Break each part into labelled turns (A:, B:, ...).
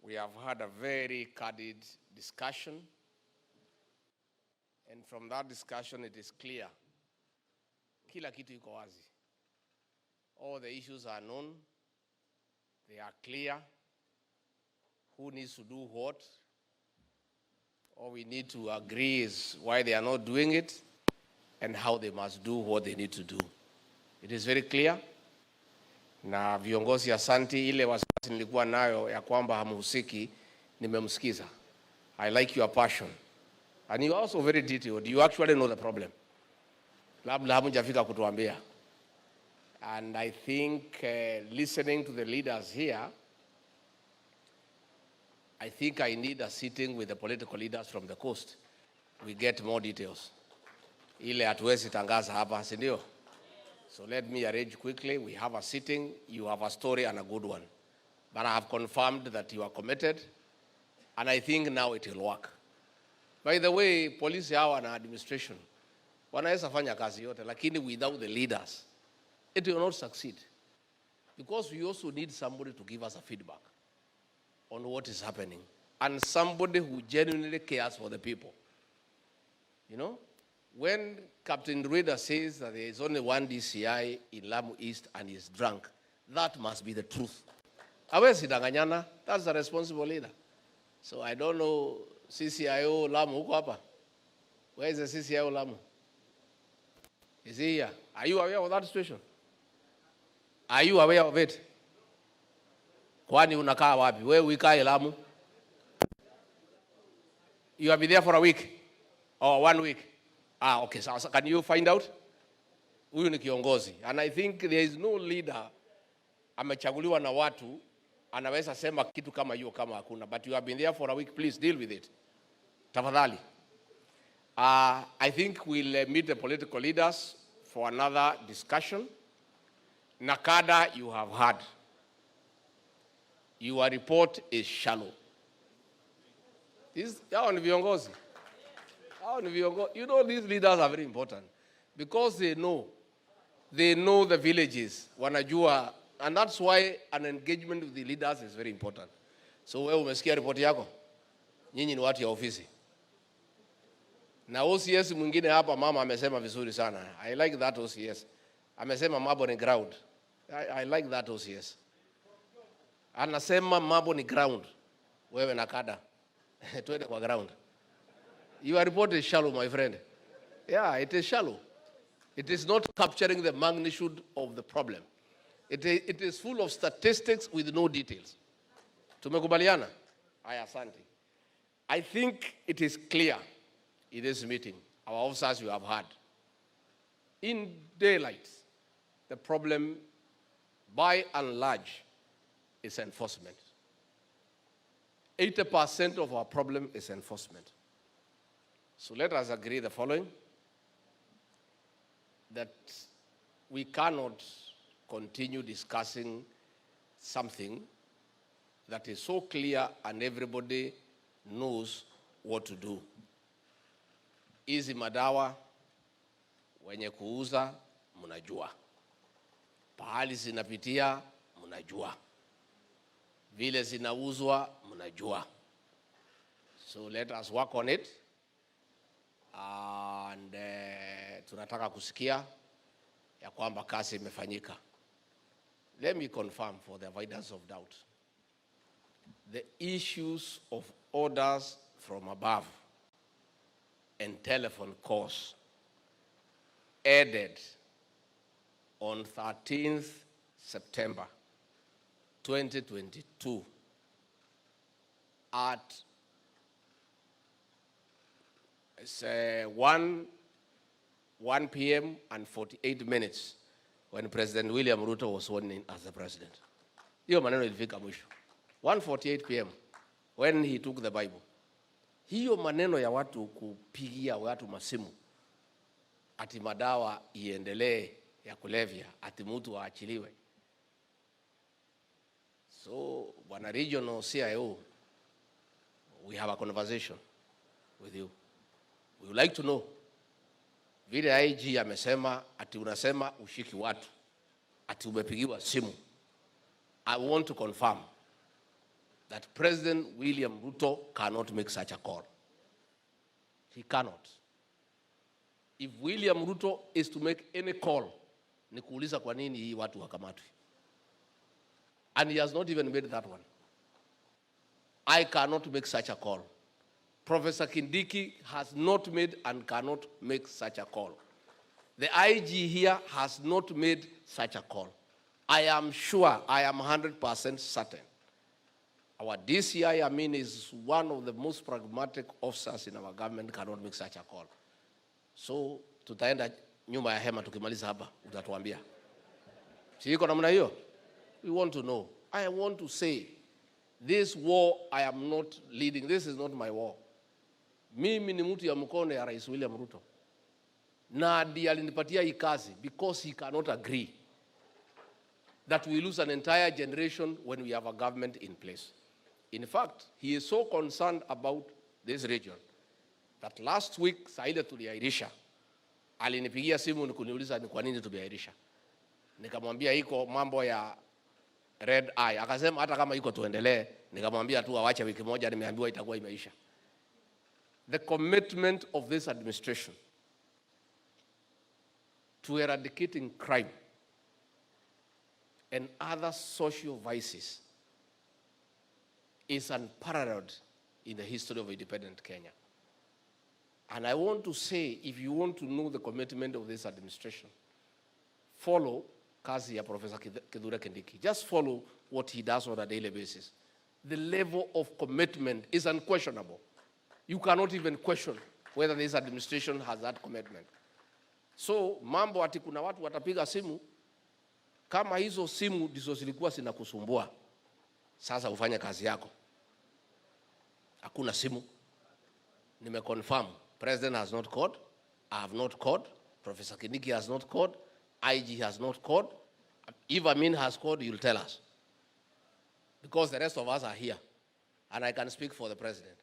A: We have had a very candid discussion, and from that discussion it is clear kila kitu iko wazi. All the issues are known, they are clear. Who needs to do what? All we need to agree is why they are not doing it and how they must do what they need to do. It is very clear. Na viongozi asanti, ile wasiwasi nilikuwa nayo ya kwamba hamhusiki nimemsikiza. I like your passion. And you are also very detailed. You actually know the problem. Labda hamjafika kutuambia. And I think listening to the leaders here, I think I need a sitting with the political leaders from the coast. We get more details. Ile hatuwezi tangaza hapa, si ndio? So let me arrange quickly. We have a sitting. You have a story and a good one. But I have confirmed that you are committed. And I think now it will work. By the way, police hawa na administration wanaweza fanya kazi yote, lakini without the leaders, it will not succeed. Because we also need somebody to give us a feedback on what is happening. And somebody who genuinely cares for the people. You know? When Captain Ruto says that there is only one DCI in Lamu East and he is drunk, that must be the truth. Hawezi danganyana, that's the responsible leader. So I don't know, CCIO Lamu, huko hapa? Where is the CCIO Lamu? Is he here? Are you aware of that situation? Are you aware of it? Kwani unakaa wapi? Wewe uikae Lamu? You have been there for a week? Or 1 week? Okay, so can you find out? Huyu ni kiongozi. And I think there is no leader amechaguliwa na watu anaweza sema kitu kama hiyo kama hakuna. But you have been there for a week, please deal with it. Tafadhali. I think we'll meet the political leaders for another discussion. Nakada, you have heard. Your report is shallow. Hao ni viongozi. You know, these leaders are very important because they know the villages, wanajua, and that's why an engagement with the leaders is very important. So wewe umesikia report yako? Nyinyi ni watu ya ofisi. Na OCS mwingine hapa mama amesema vizuri sana. I like that OCS. Amesema mambo ni ground. I like that OCS. Anasema mambo ni ground. Wewe Nakada. Twende kwa ground. Your report is shallow, my friend. Yeah, it is shallow. It is not capturing the magnitude of the problem. It is full of statistics with no details. Tumekubaliana? Aya, asante. I think it is clear in this meeting, our officers you have had. In daylight, the problem, by and large, is enforcement. 80% of our problem is enforcement. So let us agree the following, that we cannot continue discussing something that is so clear and everybody knows what to do. Hizi madawa wenye kuuza mnajua. Pahali zinapitia mnajua. Vile zinauzwa mnajua. So let us work on it. And tunataka kusikia ya kwamba kazi imefanyika. Let me confirm for the avoidance of doubt. The issues of orders from above and telephone calls ended on 13th September 2022 at 1 p.m. and 48 minutes when President William Ruto was sworn in as the president. Hiyo maneno ilifika mwisho. 1:48 p.m. when he took the Bible. Hiyo maneno ya watu kupigia watu masimu ati madawa iendelee ya kulevya, ati mtu aachiliwe. So, Bwana Regional CIO, we have a conversation with you. We would like to know Vile IG amesema ati unasema ushiki watu, ati umepigiwa simu. I want to confirm that President William Ruto cannot make such a call. He cannot. If William Ruto is to make any call, ni kuuliza kwa nini hii watu wakamatwi. And he has not even made that one. I cannot make such a call. Professor Kindiki has not made and cannot make such a call. The IG here has not made such a call. I am sure, I am 100% certain. Our DCI, I mean, is one of the most pragmatic officers in our government, cannot make such a call. So, tutaenda nyuma ya hema tukimaliza hapa, utatuambia. Siko namna hiyo? We want to know. I want to say, this war I am not leading. This is not my war. Mimi ni mtu ya mkono ya Rais William Ruto. Na ndiye alinipatia hii kazi because he cannot agree that we lose an entire generation when we have a government in place. In fact, he is so concerned about this region that last week Saida tuliairisha, alinipigia simu kuniuliza ni kwa nini tumeairisha. Nikamwambia iko mambo ya red eye. Akasema hata kama iko tuendelee. Nikamwambia tu awache wiki moja, nimeambiwa itakuwa imeisha. The commitment of this administration to eradicating crime and other social vices is unparalleled in the history of independent Kenya. And I want to say, if you want to know the commitment of this administration, follow kazi ya Professor Kithure Kindiki. Just follow what he does on a daily basis. The level of commitment is unquestionable. You cannot even question whether this administration has that commitment. So, mambo ati kuna watu watapiga simu, kama hizo simu ndizo zilikuwa zinakusumbua, sasa ufanye kazi yako. Hakuna simu. Nimeconfirm. President has not called. I have not called. Professor Kindiki has not called. IG has not called. If Amin has called, you'll tell us. Because the rest of us are here. And I can speak for the president.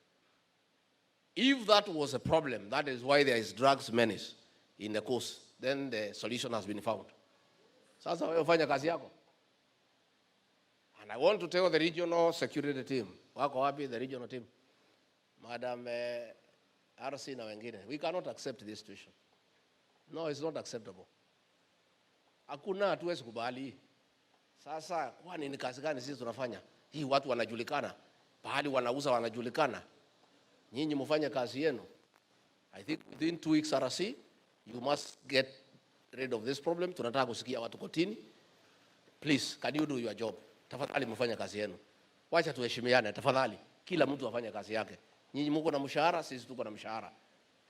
A: If that was a problem, that is why there is drugs menace in the coast, then the solution has been found. Sasa wewe fanya kazi yako. And I want to tell the regional security team, wako wapi the regional team? Madam RC na wengine, we cannot accept this situation. No, it's not acceptable. Hakuna, hatuwezi kubali. Sasa kwani ni kazi gani sisi tunafanya? Hii watu wanajulikana, pahali wanauza wanajulikana. Nyinyi mfanye kazi yenu. I think within 2 weeks RC, you must get rid of this problem. Tunataka kusikia watu kotini. Please, can you do your job? Tafadhali mfanye kazi yenu. Wacha tuheshimiane tafadhali. Kila mtu afanye kazi yake. Nyinyi mko na mshahara, sisi tuko na mshahara.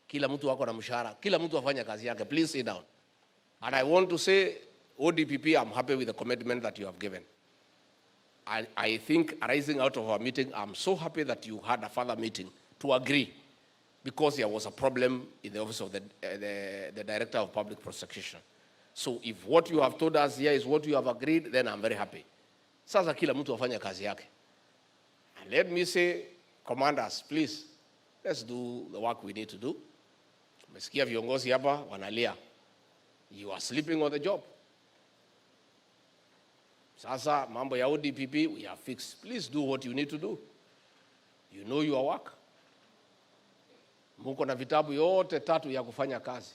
A: Kila mtu wako na mshahara. Kila mtu afanye kazi yake. Please sit down. And I want to say, ODPP, I'm happy with the commitment that you have given. I think arising out of our meeting, I'm so happy that you had a further meeting to agree, because there was a problem in the office of the Director of Public Prosecution. So if what you have told us here is what you have agreed, then I'm very happy. Sasa kila mtu afanye kazi yake. And let me say, commanders, please, let's do the work we need to do. Umesikia viongozi hapa wanalia. You are sleeping on the job. Sasa mambo ya ODPP, we are fixed. Please do what you need to do. You know your work. Muko na vitabu yote 3 ya kufanya kazi.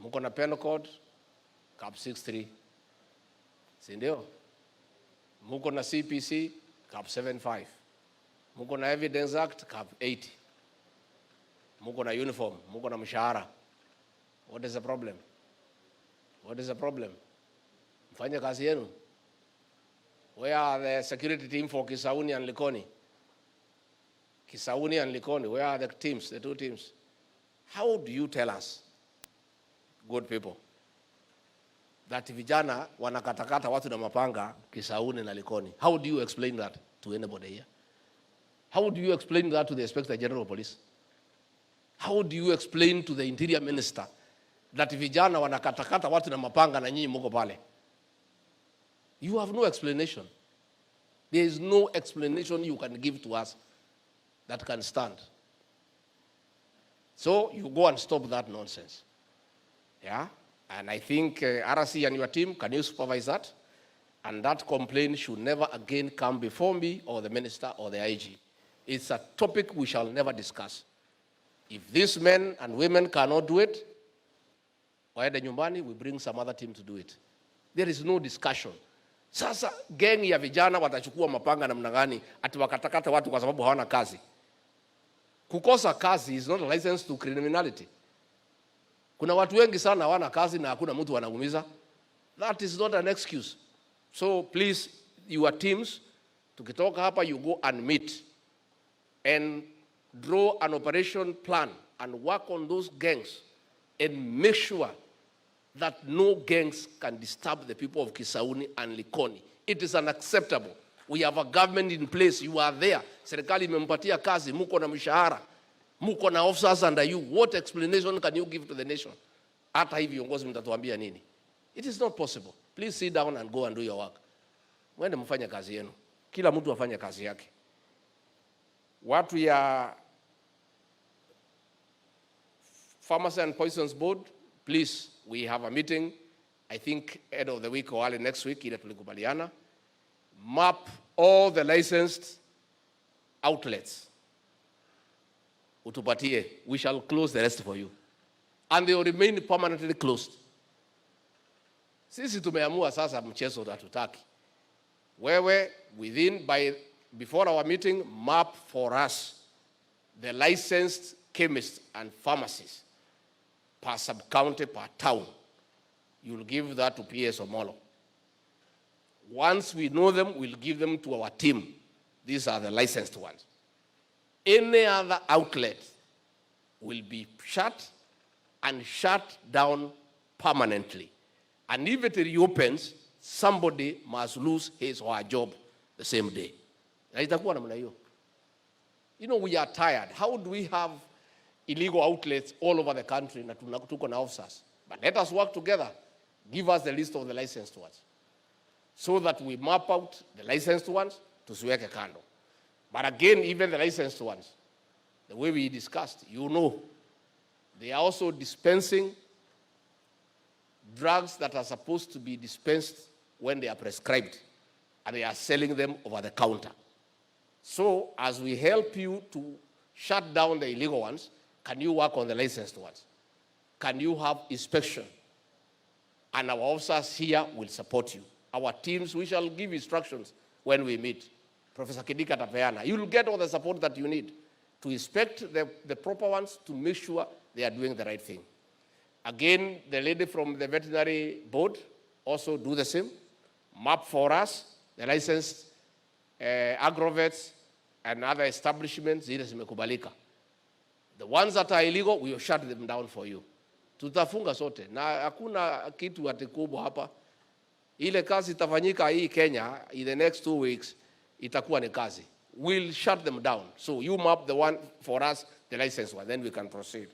A: Muko na penal code, cap 63. Si ndio? Muko na CPC, cap 75. Muko na Evidence Act, cap 80. Muko na uniform, muko na mshahara. What is the problem? What is the problem? Mfanye kazi yenu. Where are the security team for Kisauni and Likoni? Kisauni and Likoni, where are the teams, the 2 teams? How do you tell us, good people, that vijana wanakatakata watu na mapanga Kisauni na Likoni? How do you explain that to anybody here? How do you explain that to the Inspector General of Police? How do you explain to the Interior Minister that vijana wanakatakata watu na mapanga na nyinyi mko pale? You have no explanation. There is no explanation you can give to us that can stand. So you go and stop that nonsense. Yeah? And I think RC and your team, can you supervise that? And that complaint should never again come before me or the minister or the IG. It's a topic we shall never discuss. If these men and women cannot do it, waende nyumbani, we bring some other team to do it. There is no discussion. Sasa gang ya vijana watachukua mapanga namna gani ati wakatakata watu kwa sababu hawana kazi. Kukosa kazi is not a license to criminality. Kuna watu wengi sana hawana kazi na hakuna mtu anaumiza. That is not an excuse. So please, your teams, tukitoka hapa, you go and meet and draw an operation plan and work on those gangs and make sure that no gangs can disturb the people of Kisauni and Likoni. It is unacceptable. We have a government in place. You are there. Serikali imempatia kazi, muko na mishahara, muko na officers under you. What explanation can you give to the nation? Hata hivi viongozi mtatuambia nini? It is not possible. Please sit down and go and do your work. Mwende mfanye kazi yenu. Kila mtu afanye kazi yake. Watu ya Pharmacy and Poisons Board, please, we have a meeting, I think end of the week or early next week, ile tulikubaliana. Map all the licensed outlets. Utupatie, we shall close the rest for you. And they will remain permanently closed. Sisi tumeamua sasa mchezo hatutaki. Wewe before our meeting, map for us the licensed chemists and pharmacies per sub-county, per town. You'll give that to PS Omolo. Once we know them, we'll give them to our team. These are the licensed ones. Any other outlet will be shut and shut down permanently. And if it reopens, somebody must lose his or her job the same day. You know, we are tired. How do we have illegal outlets all over the country na tuko na officers? But let us work together. Give us the list of the licensed ones so that we map out the licensed ones to tusiweke kando. But again, even the licensed ones, the way we discussed, you know, they are also dispensing drugs that are supposed to be dispensed when they are prescribed, and they are selling them over the counter. So as we help you to shut down the illegal ones, can you work on the licensed ones? Can you have inspection? And our officers here will support you. Our teams, we shall give instructions when we meet. Professor Kidika Tapeana, you will get all the support that you need to inspect the proper ones, to make sure they are doing the right thing. Again, the lady from the veterinary board also do the same. Map for us the licensed agrovets and other establishments. The ones that are illegal, we will shut them down for you. Tutafunga sote. Na hakuna kitu ati kubwa hapa. Ile kazi itafanyika hii Kenya in the next 2 weeks, itakuwa ni kazi. We'll shut them down. So you map the one for us, the licensed one, then we can proceed.